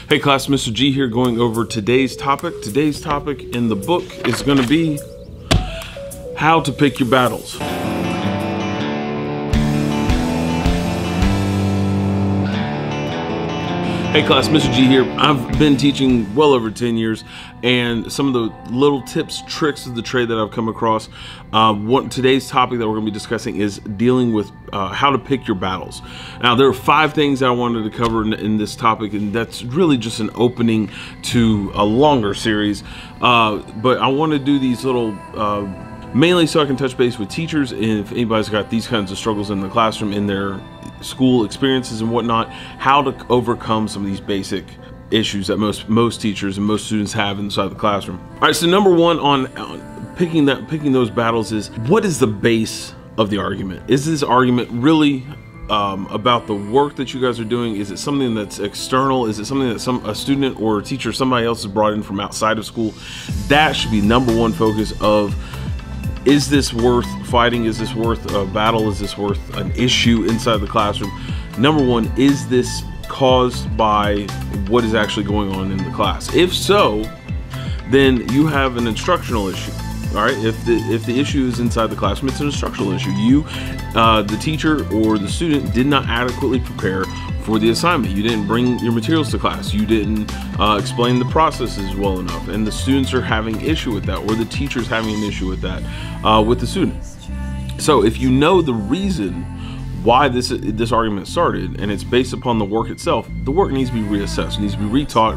Hey class, Mr. G here going over today's topic. Today's topic in the book is going to be how to pick your battles. Hey class, Mr. G here. I've been teaching well over 10 years, and some of the little tips, tricks of the trade that I've come across. Today's topic that we're going to be discussing is dealing with how to pick your battles. Now, there are 5 things I wanted to cover in this topic, and that's really just an opening to a longer series. But I want to do these little mainly so I can touch base with teachers, and if anybody's got these kinds of struggles in the classroom, in their school experiences and whatnot, how to overcome some of these basic issues that most teachers and most students have inside the classroom. All right, so number one on picking those battles is, what is the base of the argument? Is this argument really about the work that you guys are doing? Is it something that's external? Is it something that a student or a teacher, somebody else has brought in from outside of school? That should be number one focus of, is this worth fighting? Is this worth a battle? Is this worth an issue inside the classroom? Number one, is this caused by what is actually going on in the class? If so, then you have an instructional issue. All right, if the issue is inside the classroom, it's an instructional issue. You, the teacher or the student, did not adequately prepare for the assignment. You didn't bring your materials to class. You didn't explain the processes well enough, and the students are having issue with that, or the teacher's having an issue with that with the student. So if you know the reason why this argument started, and it's based upon the work itself, the work needs to be reassessed, needs to be retaught,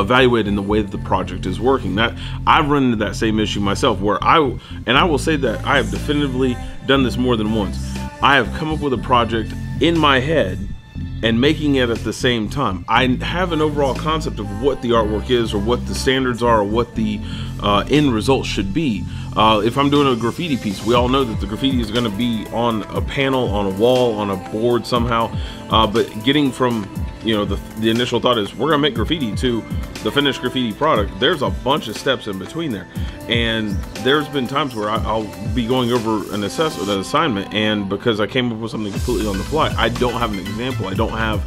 evaluated in the way that the project is working. That I've run into that same issue myself, where I will say that I have definitively done this more than once. I have come up with a project in my head and making it at the same time. I have an overall concept of what the artwork is, or what the standards are, or what the end result should be. If I'm doing a graffiti piece, we all know that the graffiti is going to be on a panel, on a wall, on a board somehow. But getting from, the initial thought is we're going to make graffiti to the finished graffiti product, there's a bunch of steps in between there. And there's been times where I'll be going over an assignment, and because I came up with something completely on the fly, I don't have an example. I don't have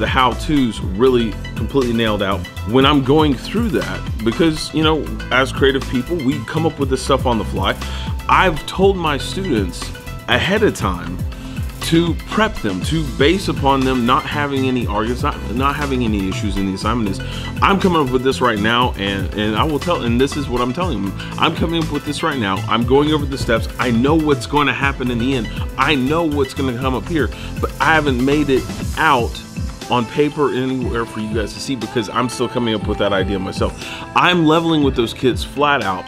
the how-tos really completely nailed out when I'm going through that, because as creative people, we come up with this stuff on the fly. I've told my students ahead of time to prep them, to base upon them not having any arguments, not having any issues in the assignment, is I'm coming up with this right now, and I will tell, and this is what I'm telling them. I'm coming up with this right now. I'm going over the steps. I know what's going to happen in the end. I know what's going to come up here, but I haven't made it out on paper anywhere for you guys to see, because I'm still coming up with that idea myself. I'm leveling with those kids flat out,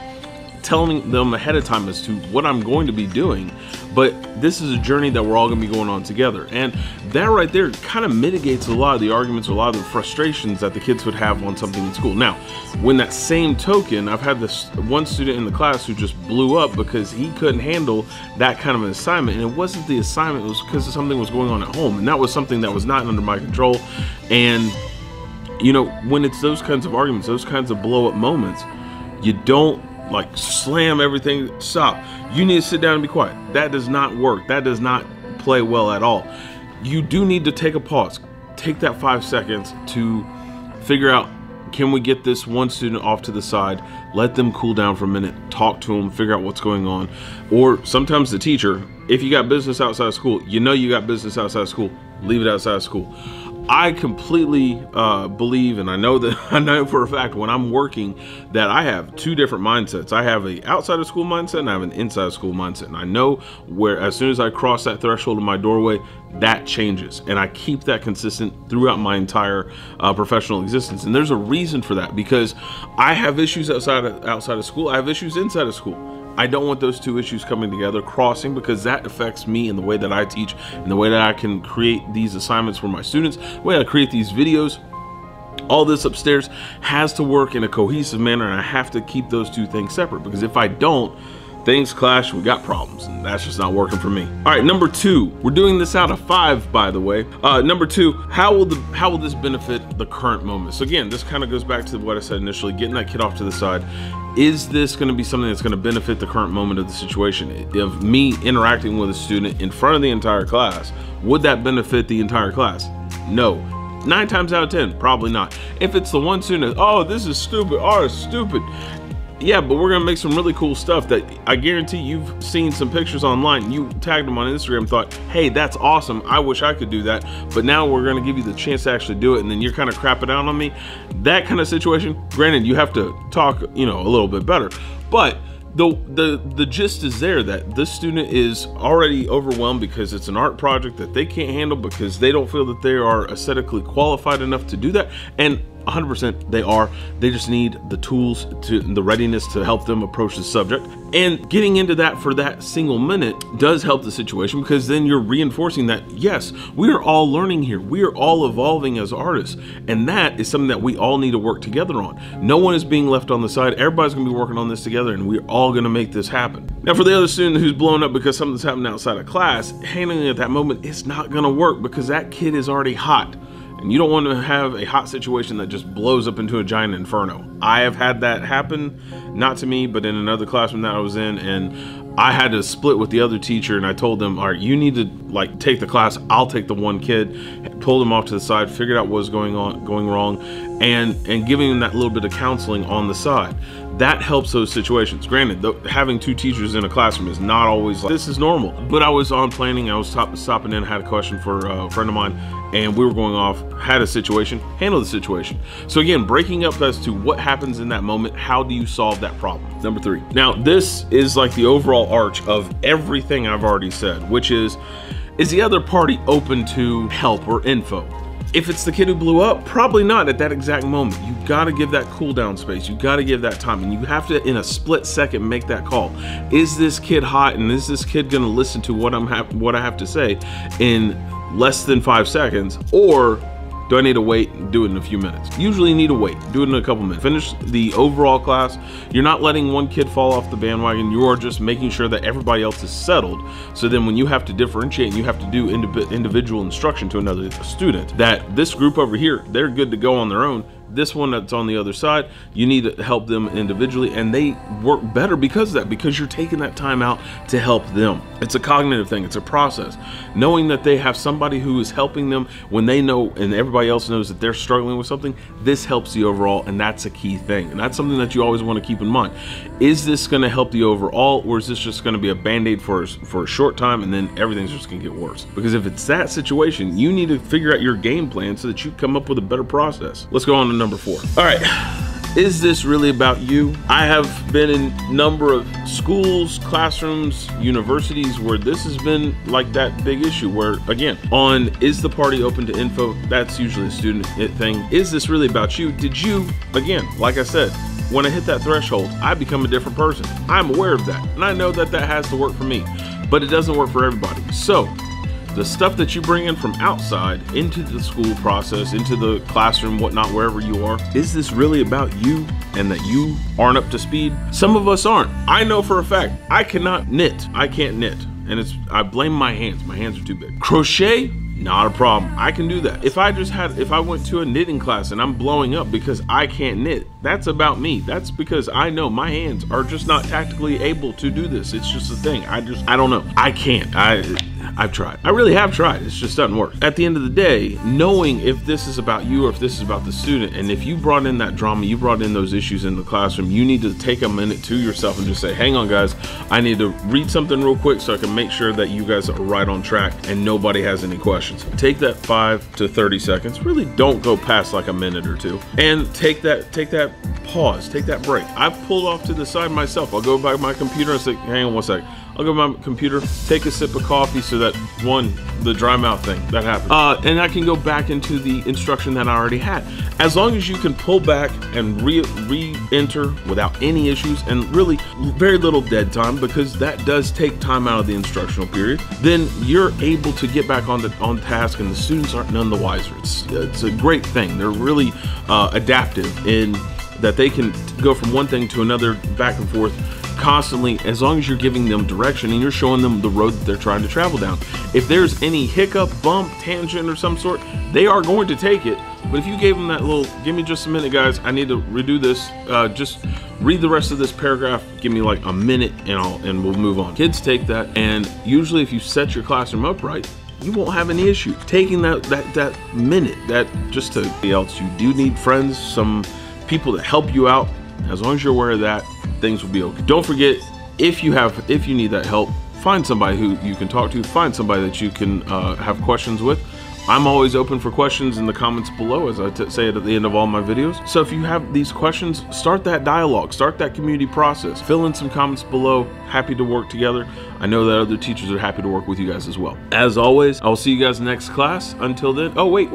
telling them ahead of time as to what I'm going to be doing, but this is a journey that we're all going to be going on together. And that right there kind of mitigates a lot of the arguments, or a lot of the frustrations that the kids would have on something in school. Now, when that same token, I've had this one student in the class who just blew up because he couldn't handle that kind of an assignment, and it wasn't the assignment, it was because something was going on at home, and that was something that was not under my control. And when it's those kinds of arguments, those kinds of blow up moments, you don't like slam everything, stop. You need to sit down and be quiet. That does not work. That does not play well at all. You do need to take a pause. Take that 5 seconds to figure out, can we get this one student off to the side, let them cool down for a minute, talk to them, figure out what's going on. Or sometimes the teacher, if you got business outside of school, you got business outside of school, leave it outside of school. I completely believe, and I know for a fact when I'm working, that I have 2 different mindsets. I have an outside of school mindset, and I have an inside of school mindset. And I know where, as soon as I cross that threshold of my doorway, that changes. And I keep that consistent throughout my entire professional existence. And there's a reason for that, because I have issues outside of school. I have issues inside of school. I don't want those 2 issues coming together, crossing, because that affects me in the way that I teach, and the way that I can create these assignments for my students, the way I create these videos. All this upstairs has to work in a cohesive manner, and I have to keep those 2 things separate, because if I don't, things clash, we got problems, and that's just not working for me. All right, number 2, we're doing this out of 5, by the way. Number 2, how will this benefit the current moment? So again, this kind of goes back to what I said initially, getting that kid off to the side. Is this going to be something that's going to benefit the current moment of the situation? Of me interacting with a student in front of the entire class, would that benefit the entire class? No. 9 times out of 10, probably not. If it's the one student, oh, this is stupid, oh, it's stupid. Yeah, but we're gonna make some really cool stuff that I guarantee you've seen some pictures online. You tagged them on Instagram, thought, hey, that's awesome. I wish I could do that. But now we're gonna give you the chance to actually do it, and then you're kind of crapping out on me. That kind of situation, granted, you have to talk, you know, a little bit better. But the gist is there that this student is already overwhelmed because it's an art project that they can't handle because they don't feel that they are aesthetically qualified enough to do that. And 100% they are. They just need the tools to the readiness to help them approach the subject. And getting into that for that single minute does help the situation, because then you're reinforcing that, yes, we are all learning here. We are all evolving as artists. And that is something that we all need to work together on. No one is being left on the side. Everybody's gonna be working on this together, and we're all gonna make this happen. Now, for the other student who's blown up because something's happened outside of class, handling it at that moment, it's not gonna work because that kid is already hot. And you don't want to have a hot situation that just blows up into a giant inferno. I have had that happen, not to me, but in another classroom that I was in, and I had to split with the other teacher, and I told them, all right, you need to like take the class, I'll take the one kid, pulled him off to the side, figured out what was going wrong, and giving him that little bit of counseling on the side. That helps those situations. Granted, having 2 teachers in a classroom is not always like, this is normal. But I was on planning, I was stopping in, had a question for a friend of mine, and we were going off, had a situation, handle the situation. So again, breaking up as to what happens in that moment, how do you solve that problem? Number 3. Now, this is like the overall arch of everything I've already said, which is the other party open to help or info? If it's the kid who blew up, probably not at that exact moment. You gotta give that cool down space. You gotta give that time, and you have to, in a split second, make that call. Is this kid hot, and is this kid gonna listen to what I have to say in less than 5 seconds, or do I need to wait and do it in a few minutes? Usually you need to wait, do it in a couple minutes. Finish the overall class. You're not letting one kid fall off the bandwagon. You are just making sure that everybody else is settled. So then when you have to differentiate and you have to do individual instruction to another student, that this group over here, they're good to go on their own. This one that's on the other side, you need to help them individually, and they work better because of that, because you're taking that time out to help them. It's a cognitive thing, it's a process. Knowing that they have somebody who is helping them when they know and everybody else knows that they're struggling with something, this helps the overall, and that's a key thing. And that's something that you always want to keep in mind. Is this going to help the overall, or is this just going to be a band-aid for a short time and then everything's just going to get worse? Because if it's that situation, you need to figure out your game plan so that you come up with a better process. Let's go on to number 4. All right, is this really about you? I have been in a number of schools, classrooms, universities where this has been like that big issue where, again, on is the party open to info, that's usually a student thing. Is this really about you? Did you, again, like I said, when I hit that threshold, I become a different person. I'm aware of that, and I know that that has to work for me, but it doesn't work for everybody. So the stuff that you bring in from outside into the school process, into the classroom, whatnot, wherever you are, is this really about you and that you aren't up to speed? Some of us aren't. I know for a fact, I cannot knit. I can't knit. And I blame my hands. My hands are too big. Crochet, not a problem. I can do that. If I went to a knitting class and I'm blowing up because I can't knit, that's about me. That's because I know my hands are just not tactically able to do this. It's just a thing. I don't know. I can't. I've tried. I really have tried. It just doesn't work. At the end of the day, knowing if this is about you or if this is about the student, and if you brought in that drama, you brought in those issues in the classroom, you need to take a minute to yourself and just say, hang on guys, I need to read something real quick so I can make sure that you guys are right on track and nobody has any questions. Take that 5 to 30 seconds. Really don't go past like a minute or two. And take that pause, take that break. I've pulled off to the side myself. I'll go by my computer and say, hang on one second. I'll go to my computer, take a sip of coffee so that, the dry mouth thing, that happens. And I can go back into the instruction that I already had. As long as you can pull back and re-enter without any issues and really very little dead time, because that does take time out of the instructional period, then you're able to get back on task and the students aren't none the wiser. It's a great thing. They're really adaptive in that they can go from one thing to another, back and forth, constantly, as long as you're giving them direction and you're showing them the road that they're trying to travel down. If there's any hiccup, bump, tangent or some sort, they are going to take it. But if you gave them that little, give me just a minute guys, I need to redo this, just read the rest of this paragraph, give me like a minute and we'll move on. Kids take that, and usually if you set your classroom up right, you won't have any issue. Taking that minute, that just to else, you do need friends, some people to help you out. As long as you're aware of that, things will be okay. Don't forget, if you need that help, find somebody who you can talk to, find somebody that you can have questions with. I'm always open for questions in the comments below, as I say it at the end of all my videos. So if you have these questions, start that dialogue, start that community process. Fill in some comments below. Happy to work together. I know that other teachers are happy to work with you guys as well. As always, I will see you guys next class. Until then, oh wait,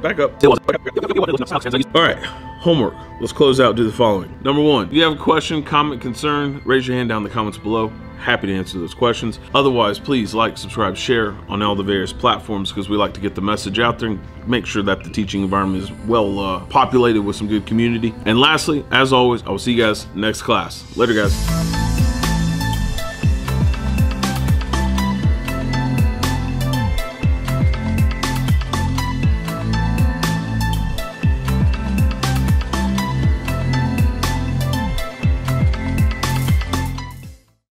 back up. All right, homework. Let's close out, do the following. Number one, if you have a question, comment, concern, raise your hand down in the comments below. Happy to answer those questions. Otherwise, please like, subscribe, share on all the various platforms, because we like to get the message out there and make sure that the teaching environment is well populated with some good community. And lastly, as always, I will see you guys next class. Later, guys.